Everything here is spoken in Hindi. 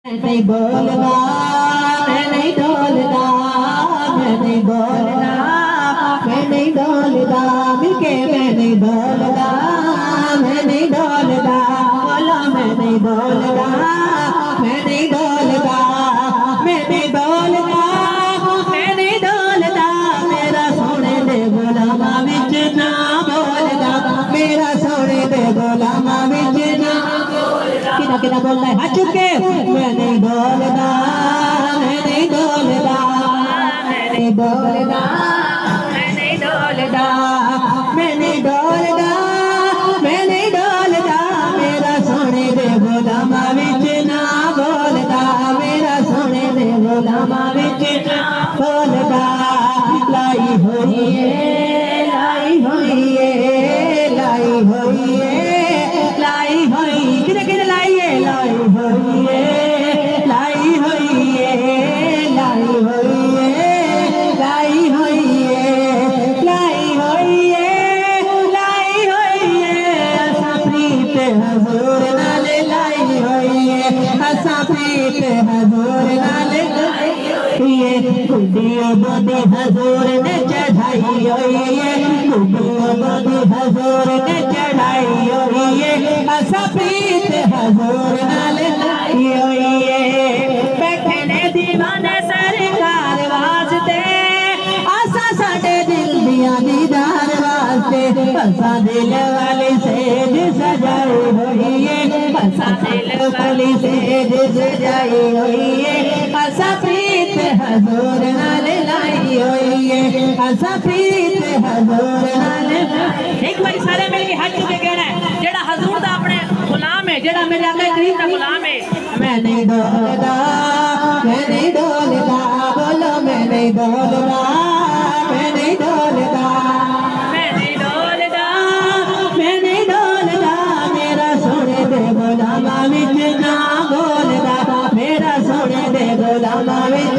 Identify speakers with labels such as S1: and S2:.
S1: नहीं बोलना मैं नहीं डोलना मैं नहीं बोलना मैं नहीं डोलना मिलके मैं नहीं डोलना मैं नहीं डोलना बोलो मैं नहीं डोलना मैं नहीं डोलना मैं नहीं डोलना मैं नहीं डोलना मेरा सोने दे गुलामा विच ना बोलना मेरा सोने दे गुलामा विच ना किना किना बोलना है हाथ चुके मैं नहीं डोलना मैं नहीं डोलना मैं नहीं डोलना मैं नहीं डोलना मैं नहीं डोलना मैं नहीं डोलना मेरा सोने दे गुलामा विच ना बोलना मेरा सोने दे गुलामा विच ना बोलना लाई हुई है लाई हुई है लाई हुई है लाई हुई किने किने लाई है लाई हुई है लाई हुई है लाई हुई है लाई हुई है लाई हुई है लाई हुई है असा प्रीत हजूर नाल लाई हुई है असा प्रीत हजूर नाल ये गुड्डियों बोदी हजूर ने चढ़ाई हुई है गुड्डियों बोदी हजूर ने चढ़ाई हुई है असा प्रीत हजूर नाल लाई हुई है बैठे ने दीवाने सरकार वास्ते असा साडे दिल दियां दीदार वास्ते असा दिल वाली सेज सजाई हुई है असा दिल वाली सेज सजाई हुई है असा प्रीत हजूर नाल लाई हुई है असा प्रीत हजूर नाल एक बार सारे मिलके हाथ चुके कहना है जेड़ा हजूर दा अपने गुलाम है जेड़ा मेरे आका करीम दा गुलाम है मैं नहीं डोलदा मैं नहीं डोलदा बोलो मैं नहीं डोलदा मैं नहीं डोलदा मैं नहीं डोलदा मैं नहीं डोलदा मेरा सोने दे गुलामा विच ना बोलदा मेरा सोने दे गुलामा विच